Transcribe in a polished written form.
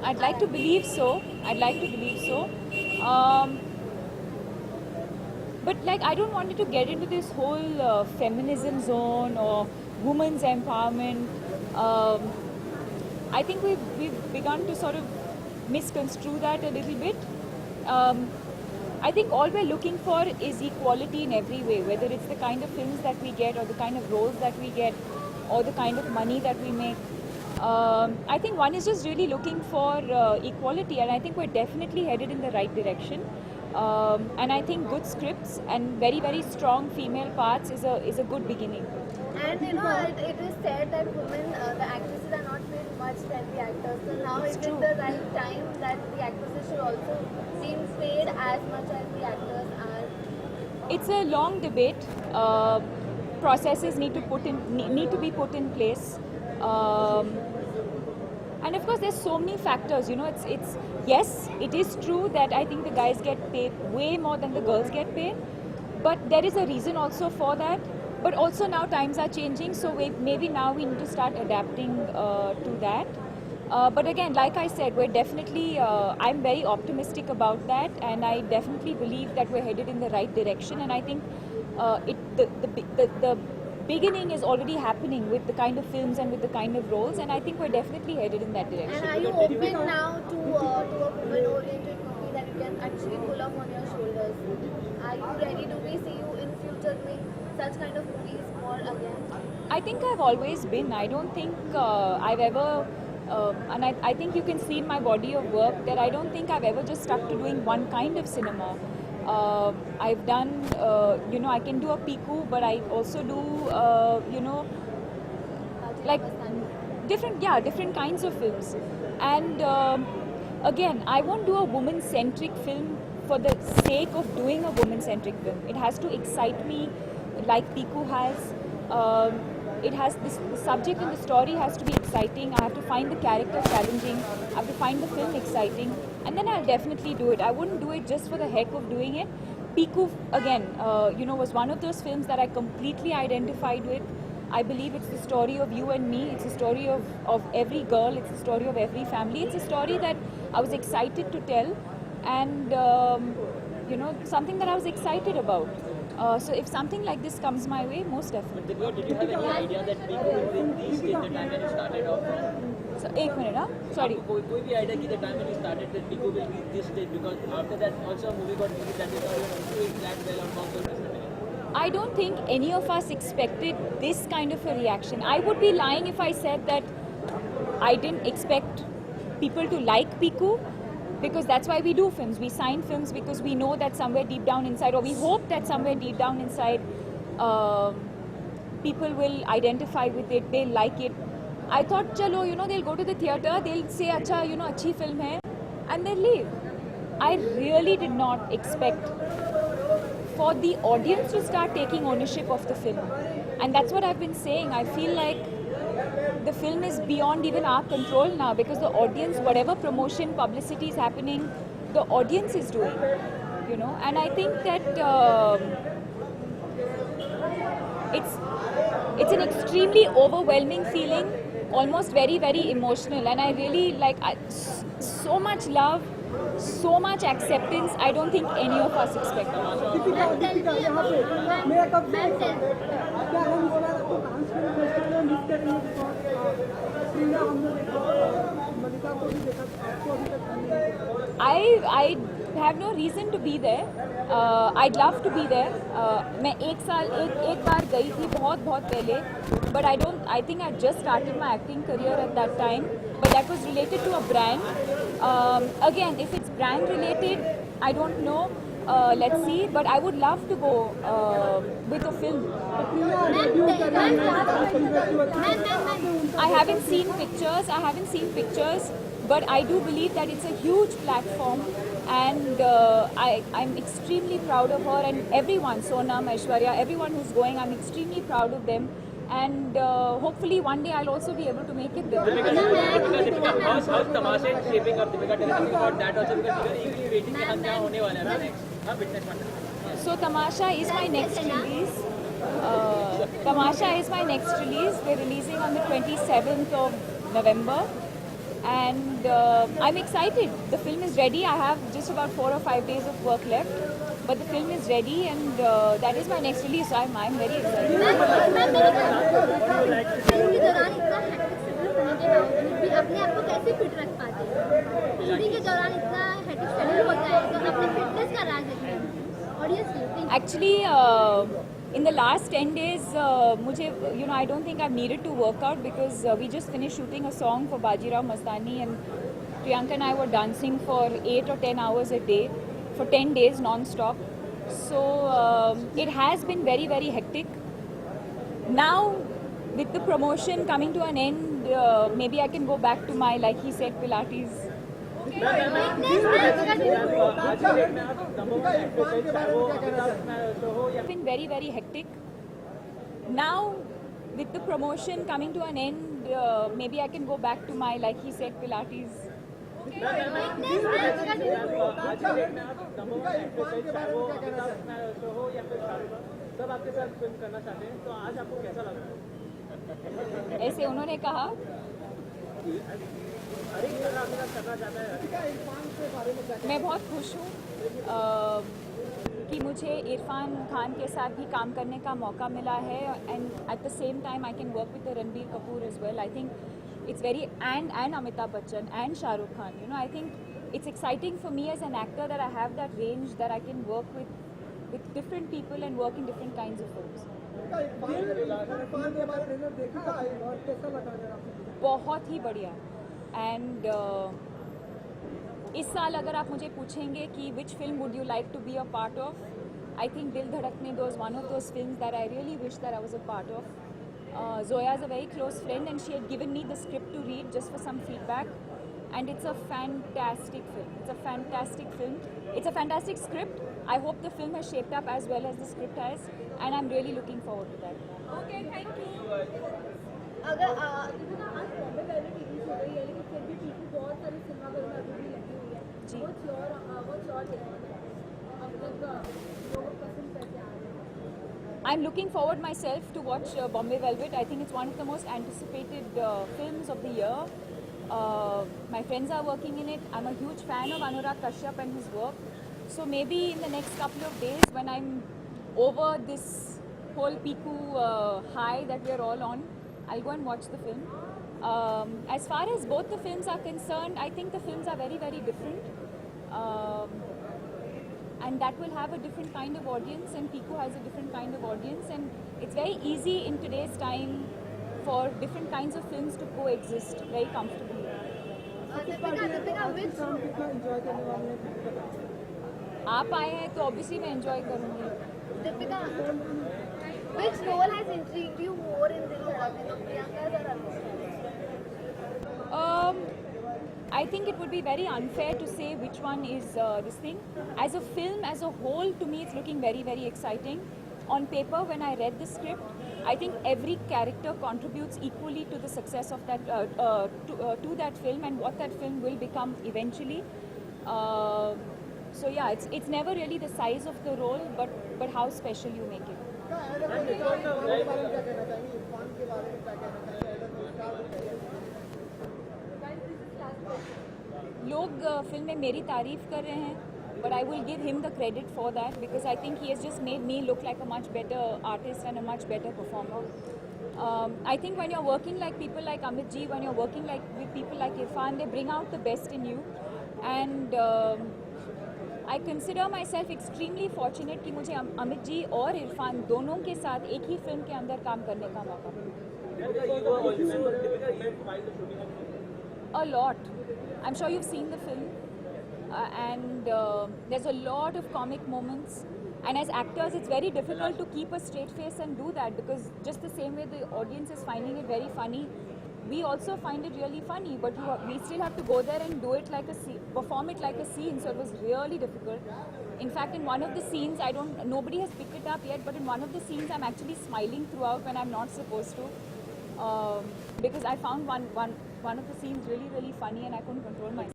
I'd like to believe so. I'd like to believe so. But like, I don't want it to get into this whole feminism zone or women's empowerment. I think we've begun to sort of misconstrue that a little bit. I think all we're looking for is equality in every way, whether it's the kind of films that we get or the kind of roles that we get or the kind of money that we make. I think one is just really looking for equality, and I think we're definitely headed in the right direction. And I think good scripts and very, very strong female parts is a good beginning. And you know, it is said that women, the actresses are not paid much than the actors. So now is it the right time that the actresses should also be paid as much as the actors are? It's a long debate. Processes need to be put in place. And of course, there's so many factors. You know, it's yes, it is true that I think the guys get paid way more than the girls get paid, but there is a reason also for that. But also now times are changing, so maybe now we need to start adapting to that. But again, like I said, we're definitely, I'm very optimistic about that, and I definitely believe that we're headed in the right direction. And I think the beginning is already happening with the kind of films and with the kind of roles, and I think we're definitely headed in that direction. And are you open now to a woman-oriented movie that you can actually pull up on your shoulders? Are you ready? Do we see you in future doing such kind of movies more again? I think I've always been. I don't think I've ever, and I think you can see in my body of work that I don't think I've ever just stuck to doing one kind of cinema. I've done, you know, I can do a PIKU, but I also do, you know, like different kinds of films. And again, I won't do a woman-centric film for the sake of doing a woman-centric film. It has to excite me, like PIKU has. It has the subject and the story has to be exciting. I have to find the character challenging. I have to find the film exciting, and then I'll definitely do it. I wouldn't do it just for the heck of doing it. PIKU again, you know, was one of those films that I completely identified with. I believe it's the story of you and me. It's the story of every girl. It's the story of every family. It's a story that I was excited to tell, and you know, something that I was excited about. So if something like this comes my way, most definitely. Did you have any idea that PIKU will be this stage the time when you started off from? So, एक minute, huh? Sorry. कोई भी idea कि the time when you started that PIKU will be this stage, because after that also a movie got released that is not even doing that well on box office. I don't think any of us expected this kind of a reaction. I would be lying if I said that I didn't expect people to like PIKU, because that's why we do films. We sign films because we know that somewhere deep down inside, or we hope that somewhere deep down inside, people will identify with it, they'll like it. I thought, chalo, you know, they'll go to the theatre, they'll say, acha, you know, achhi film hai, and they'll leave. I really did not expect for the audience to start taking ownership of the film. And that's what I've been saying. I feel like the film is beyond even our control now, because the audience, whatever promotion, publicity is happening, the audience is doing, you know. And I think that it's an extremely overwhelming feeling, almost very, very emotional. And I really like so much love, so much acceptance. I don't think any of us expected. I have no reason to be there. I'd love to be there. मैं एक बार गई थी बहुत पहले, but I think I just started my acting career at that time. But that was related to a brand. Again, if it's brand related, I don't know. Let's see. But I would love to go with a film. I haven't seen pictures. But I do believe that it's a huge platform, and I'm extremely proud of her and everyone, Sonam, Aishwarya, everyone who's going. I'm extremely proud of them, and hopefully one day I'll also be able to make it there. How's Tamasha shaping up? Deepika, tell us about that also, because we are eagerly waiting कि हम क्या होने वाला है next. Witness partner. So Tamasha is my next release. Tamasha is my next release. We're releasing on the 27th of November. and I'm excited. The film is ready. I have just about 4 or 5 days of work left, but the film is ready, and that is my next release. So I'm very excited. Film के दौरान इतना hectic schedule होने के बावजूद भी अपने आप को कैसे फिट रख पाते हैं? शूटिंग के दौरान इतना हेक्टिक शेड्यूल होता है तो अपने फिटनेस का राज है audience Actually, in the last 10 days, मुझे, I don't think I've needed to work out because we just finished shooting a song for Bajirao Mastani, and Priyanka and I were dancing for 8 or 10 hours a day for 10 days non-stop. So it has been very, very hectic. Now, with the promotion coming to an end, maybe I can go back to my, like he said, Pilates. It's been very, very hectic. Now, with the promotion coming to an end, maybe I can go back to my, like he said, Pilates. सब आपके साथ film करना चाहते हैं, तो आज आपको कैसा लग रहा है? ऐसे उन्होंने कहा हर एक तरह आपके साथ करना चाहता है। मैं बहुत खुश हूँ कि मुझे इरफान खान के साथ भी काम करने का मौका मिला है, and at the same time I can work with Ranbir Kapoor as well. I think it's very, and Amitabh Bachchan and Shah Rukh Khan. I think it's exciting for me as an actor that I have that range, that I can work with different people and work in different kinds of films. बहुत ही बढ़िया. And इस साल अगर आप मुझे पूछेंगे कि which film would you like to be a part of, I think Dil Dhadakne Do is one of those films that I really wish that I was a part of. Zoya is a very close friend, and she had given me the script to read just for some feedback, and it's a fantastic film. It's a fantastic film. It's a fantastic script. I hope the film has shaped up as well as the script has, and I'm really looking forward to that. Okay, thank you. अगर आज Bombay valley TV हो रही है, लेकिन फिर भी पीकू बहुत सारी सिनेमाघर में अभी भी लगी हुई है जी. What's your take on that? अब तक लोग पसंद कैसे आ रहे हैं? I'm looking forward myself to watch Bombay Velvet. I think it's one of the most anticipated films of the year. My friends are working in it. I'm a huge fan of Anurag Kashyap and his work. So maybe in the next couple of days, when I'm over this whole PIKU high that we're all on, I'll go and watch the film. As far as both the films are concerned, I think the films are very, very different. And that will have a different kind of audience, and PIKU has a different kind of audience, and it's very easy in today's time for different kinds of films to coexist very comfortably. Deepika, which आप आए हैं तो obviously मैं enjoy करूँगी. Deepika, which role has intrigued you more in Dil Dhadakne Do, Priyanka's or Anushka's? I think it would be very unfair to say which one is this thing. As a film, as a whole, to me it's looking very, very exciting. On paper, when I read the script, I think every character contributes equally to the success of that, to that film and what that film will become eventually. So yeah, it's never really the size of the role, but how special you make it. लोग film में मेरी तारीफ कर रहे हैं, but I will give him the credit for that because I think he has just made me look like a much better artist and a much better performer. I think when you're working like people like Amit ji, when you're working with people like Irfan, they bring out the best in you, and I consider myself extremely fortunate कि मुझे अमित जी और इरफान दोनों के साथ एक ही film के अंदर काम करने का मौका मिला. A lot. I'm sure you've seen the film, and there's a lot of comic moments. And as actors, it's very difficult to keep a straight face and do that because just the same way the audience is finding it very funny, we also find it really funny. But we still have to go there and do it like a scene, perform it like a scene. So it was really difficult. In fact, in one of the scenes, nobody has picked it up yet. But in one of the scenes, I'm actually smiling throughout when I'm not supposed to. Because I found one of the scenes really, really funny and I couldn't control myself.